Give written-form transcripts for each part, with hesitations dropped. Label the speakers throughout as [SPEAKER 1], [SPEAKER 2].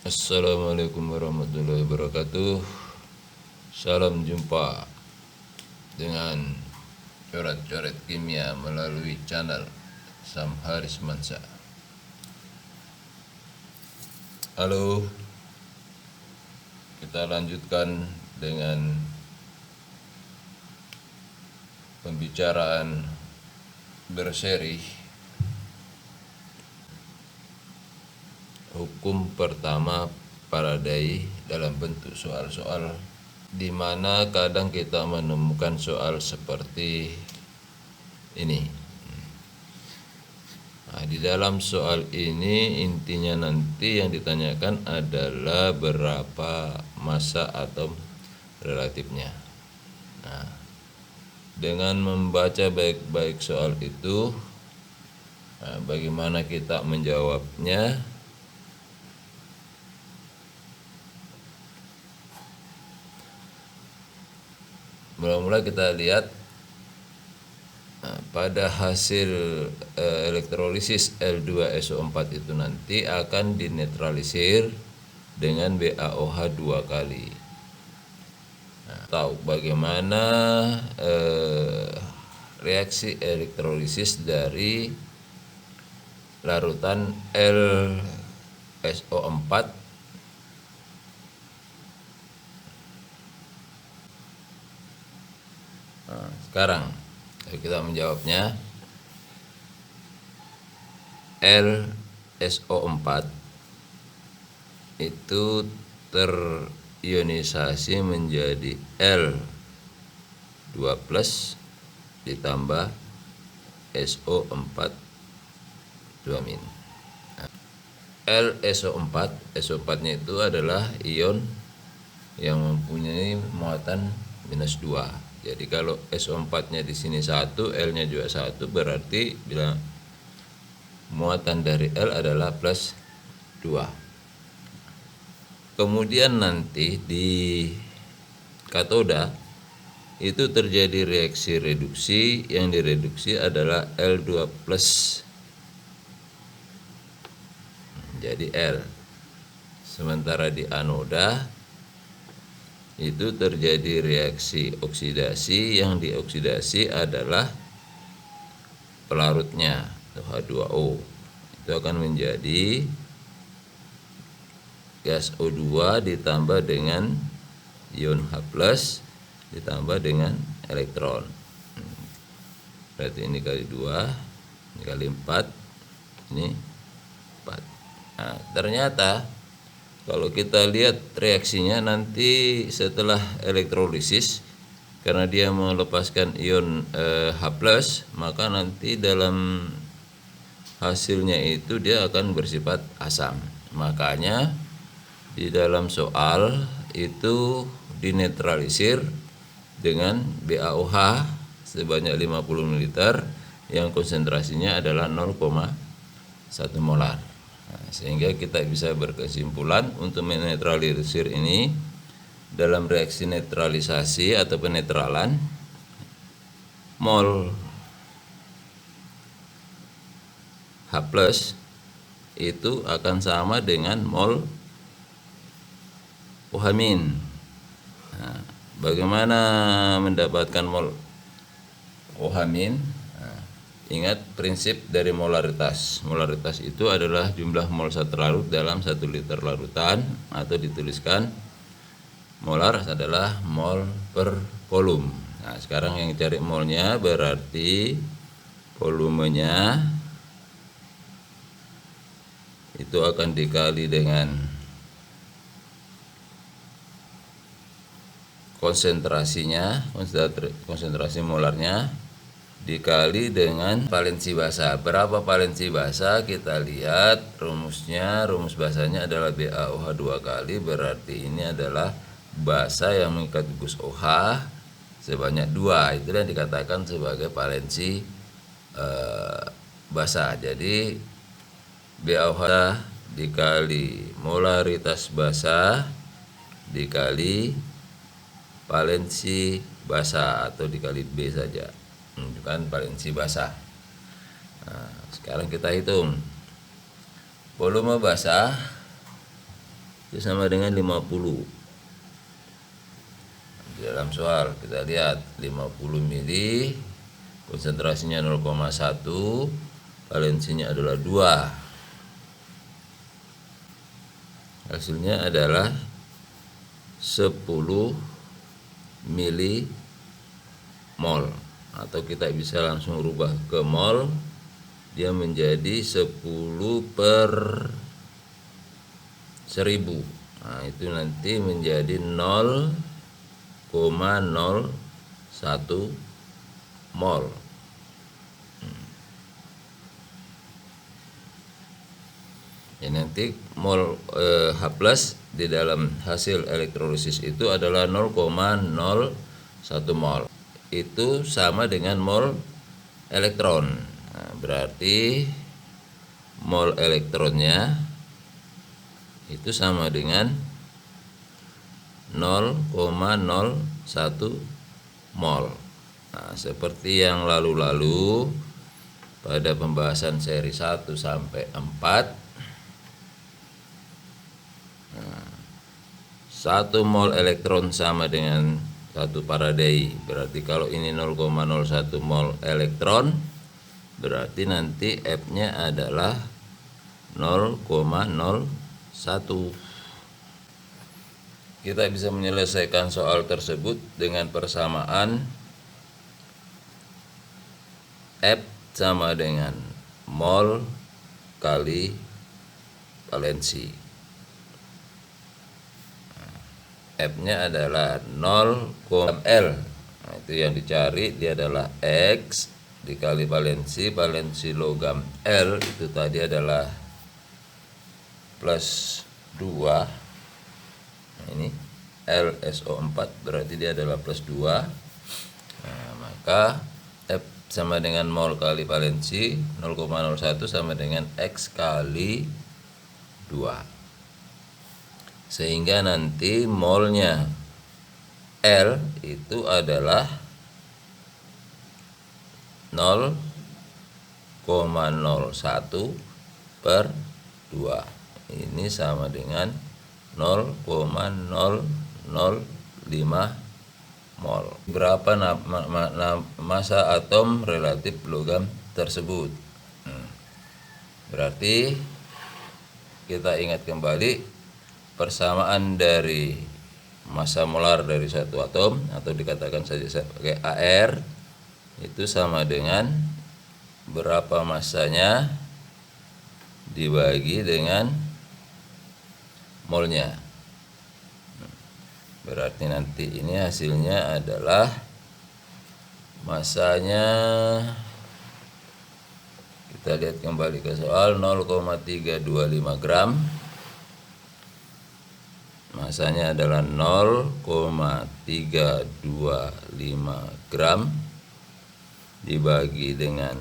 [SPEAKER 1] Assalamualaikum warahmatullahi wabarakatuh. Salam jumpa dengan coret-coret kimia melalui channel Sam Haris Mansa. Halo, kita lanjutkan dengan pembicaraan berseri hukum pertama Faraday dalam bentuk soal-soal, di mana kadang kita menemukan soal seperti ini. Nah, di dalam soal ini intinya nanti yang ditanyakan adalah berapa massa atom relatifnya. Nah, dengan membaca baik-baik soal itu, bagaimana kita menjawabnya? Mula-mula kita lihat pada hasil elektrolisis L2SO4 itu nanti akan dinetralisir dengan BaOH 2 kali. Tahu bagaimana reaksi elektrolisis dari larutan LSO4 sekarang kita menjawabnya. LSO4 itu terionisasi menjadi L2+ ditambah SO4 2-. LSO4, SO4-nya itu adalah ion yang mempunyai muatan -2. Jadi kalau SO4-nya di sini 1, L-nya juga 1, berarti bila muatan dari L adalah +2. Kemudian nanti di katoda itu terjadi reaksi reduksi, yang direduksi adalah L2+, jadi L. Sementara di anoda itu terjadi reaksi oksidasi, yang dioksidasi adalah pelarutnya H2O. Itu akan menjadi gas O2 ditambah dengan ion H+ ditambah dengan elektron. Berarti ini kali 2, ini kali 4, ini 4. Nah, ternyata kalau kita lihat reaksinya nanti setelah elektrolisis, karena dia melepaskan ion H+, maka nanti dalam hasilnya itu dia akan bersifat asam. Makanya di dalam soal itu dinetralisir dengan BaOH sebanyak 50 ml yang konsentrasinya adalah 0,1 molar. Nah, sehingga kita bisa berkesimpulan untuk menetralisir ini dalam reaksi netralisasi atau penetralan, mol H+ itu akan sama dengan mol OH-. Nah, bagaimana mendapatkan mol OH-? Ingat prinsip dari molaritas. Molaritas itu adalah jumlah mol satu larut dalam 1 liter larutan, atau dituliskan molar adalah mol per volum. Nah, sekarang yang cari molnya berarti volumenya itu akan dikali dengan konsentrasinya, konsentrasi molarnya, dikali dengan valensi basa. Berapa valensi basa? Kita lihat rumusnya. Rumus basanya adalah BaOH 2 kali, berarti ini adalah basa yang mengikat gugus OH sebanyak 2. Itu yang dikatakan sebagai valensi basa. Jadi BaOH dikali molaritas basa dikali valensi basa, atau dikali B saja, menunjukkan valensi basa. Nah, sekarang kita hitung volume basa itu sama dengan 50. Di dalam soal kita lihat 50 mili, konsentrasinya 0,1, valensinya adalah 2. Hasilnya adalah 10 mili mol, atau kita bisa langsung rubah ke mol, dia menjadi 10 per 1000. Nah, itu nanti menjadi 0,01 mol. Ya, nanti mol H+ di dalam hasil elektrolisis itu adalah 0,01 mol. Itu sama dengan mol elektron. Nah, berarti mol elektronnya itu sama dengan 0,01 mol. Nah, seperti yang lalu-lalu pada pembahasan seri 1 sampai 4, 1 mol elektron sama dengan 1 Faraday. Berarti kalau ini 0,01 mol elektron, berarti nanti F-nya adalah 0,01. Kita bisa menyelesaikan soal tersebut dengan persamaan F sama dengan mol kali valensi. F-nya adalah 0,L. Nah, itu yang dicari, dia adalah X dikali valensi. Valensi logam L itu tadi adalah plus 2. Nah, ini LSO4 berarti dia adalah plus 2. Nah, maka F sama dengan mol kali valensi 0,01 sama dengan X kali 2. Sehingga nanti molnya L itu adalah 0,01 per 2. Ini sama dengan 0,005 mol. Berapa massa atom relatif logam tersebut? Berarti kita ingat kembali persamaan dari massa molar dari satu atom, atau dikatakan saja sebagai AR, itu sama dengan berapa massanya dibagi dengan molnya. Berarti nanti ini hasilnya adalah massanya, kita lihat kembali ke soal, 0,325 gram. Masanya adalah 0,325 gram dibagi dengan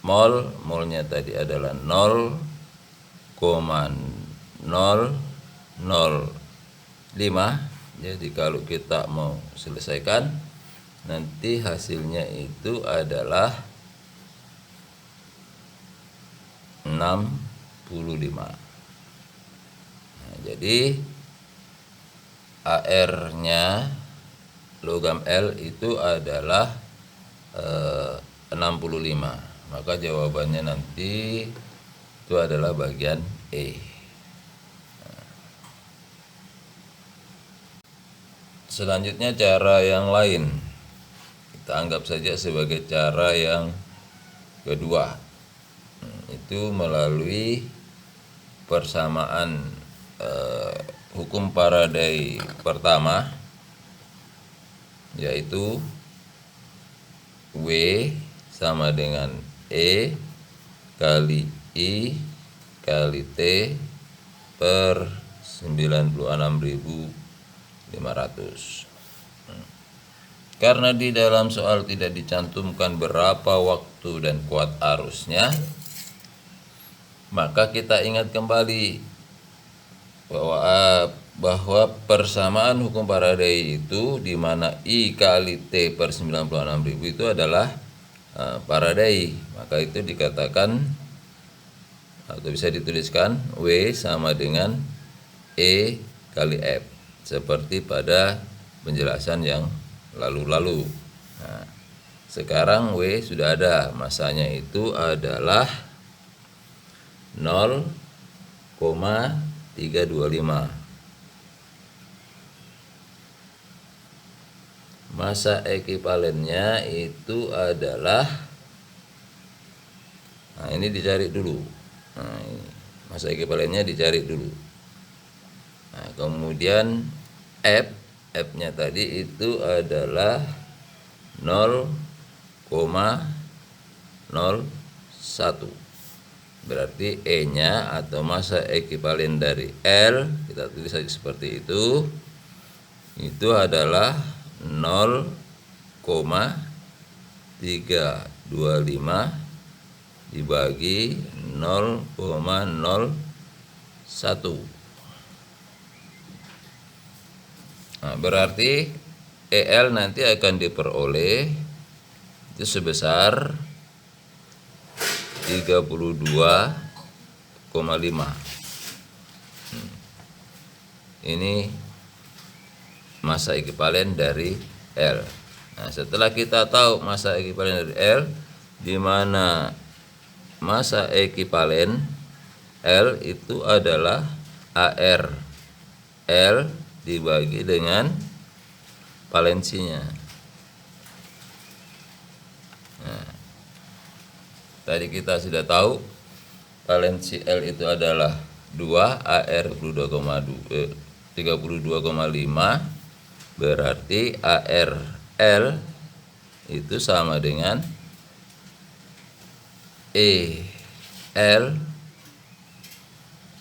[SPEAKER 1] mol. Molnya tadi adalah 0,005. Jadi kalau kita mau selesaikan, nanti hasilnya itu adalah 65. Jadi AR-nya logam L itu adalah 65. Maka jawabannya nanti itu adalah bagian E. Selanjutnya cara yang lain, kita anggap saja sebagai cara yang kedua, itu melalui persamaan hukum Faraday pertama, yaitu W sama dengan E kali I kali T per 96.500. Karena di dalam soal tidak dicantumkan berapa waktu dan kuat arusnya, maka kita ingat kembali bahwa persamaan hukum Faraday itu di mana I kali T per 96.000 itu adalah Faraday. Maka itu dikatakan atau bisa dituliskan W sama dengan E kali F seperti pada penjelasan yang lalu-lalu. Nah, sekarang W sudah ada, masanya itu adalah 0,325. Masa ekivalennya itu adalah, nah ini dicari dulu. Nah, ini masa ekivalennya dicari dulu. Nah, kemudian F-nya tadi itu adalah 0,01. Berarti E-nya atau masa ekivalen dari L, kita tulis saja seperti itu adalah 0,325 dibagi 0,01. Nah, berarti EL nanti akan diperoleh itu sebesar 32,5. Ini masa ekivalen dari L. Nah, setelah kita tahu masa ekivalen dari L, di mana masa ekivalen L itu adalah AR L dibagi dengan valensinya. Nah, tadi kita sudah tahu valensi L itu adalah 2, AR 32,5, berarti AR L itu sama dengan EL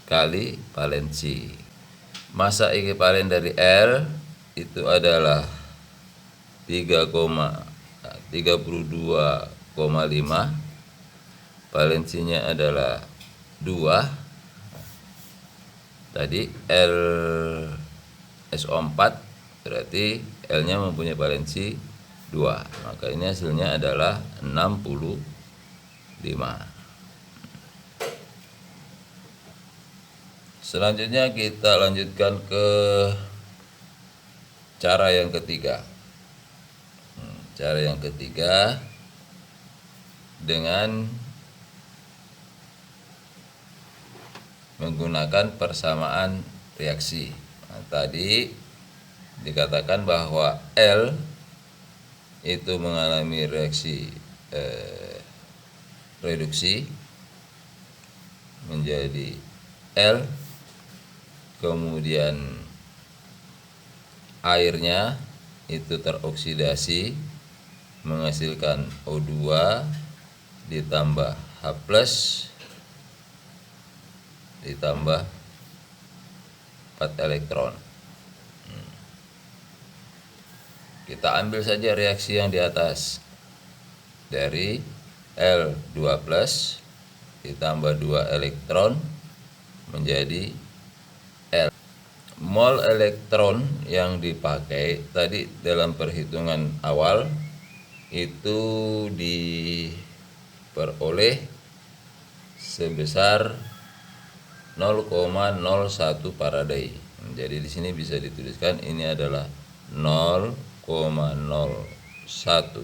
[SPEAKER 1] kali valensi. Masa ekivalen dari L itu adalah 32,5, valensinya adalah 2. Tadi L SO4, berarti L-nya mempunyai valensi 2. Maka ini hasilnya adalah 65. Selanjutnya kita lanjutkan ke cara yang ketiga. Cara yang ketiga dengan menggunakan persamaan reaksi. Nah, tadi dikatakan bahwa L itu mengalami reaksi reduksi menjadi L, kemudian airnya itu teroksidasi menghasilkan O2 ditambah H+ ditambah 4 elektron. Kita ambil saja reaksi yang di atas. Dari L2+ ditambah 2 elektron menjadi L. Mol elektron yang dipakai tadi dalam perhitungan awal itu diperoleh sebesar 0,01 Faraday. Jadi di sini bisa dituliskan ini adalah 0,01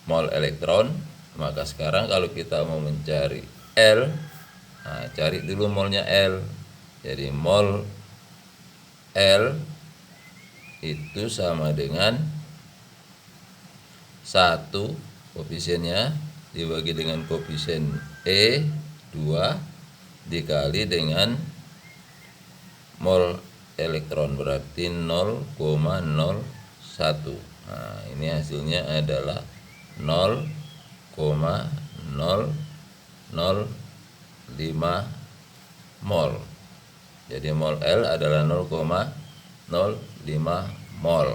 [SPEAKER 1] mol elektron. Maka sekarang kalau kita mau mencari L, nah, cari dulu molnya L. Jadi mol L itu sama dengan 1 koefisiennya dibagi dengan koefisien E 2 dikali dengan mol elektron, berarti 0,01. Nah, ini hasilnya adalah 0,005 mol. Jadi mol L adalah 0,05 mol.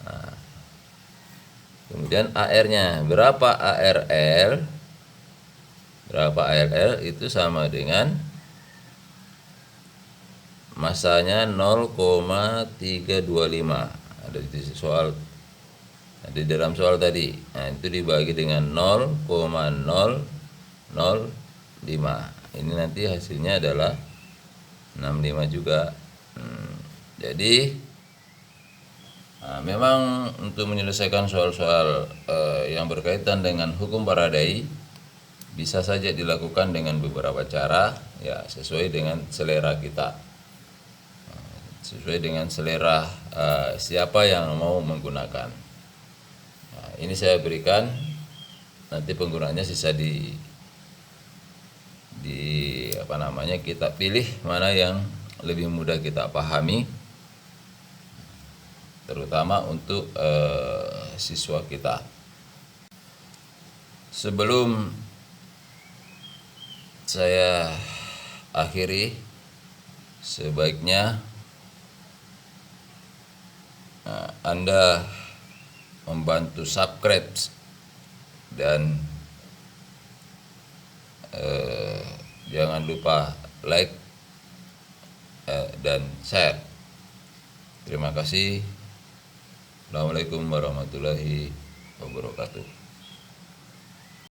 [SPEAKER 1] Nah, kemudian AR-nya berapa? ARL itu sama dengan masanya 0,325. Ada di soal, di dalam soal tadi. Nah, itu dibagi dengan 0,005. Ini nanti hasilnya adalah 65 juga. Jadi memang untuk menyelesaikan soal-soal yang berkaitan dengan hukum paradai bisa saja dilakukan dengan beberapa cara, ya sesuai dengan selera kita, sesuai dengan selera siapa yang mau menggunakan. Nah, ini saya berikan, nanti penggunanya sisa kita pilih mana yang lebih mudah kita pahami, terutama untuk siswa kita. Sebelum saya akhiri, sebaiknya Anda membantu subscribe dan jangan lupa like dan share. Terima kasih. Assalamualaikum warahmatullahi wabarakatuh.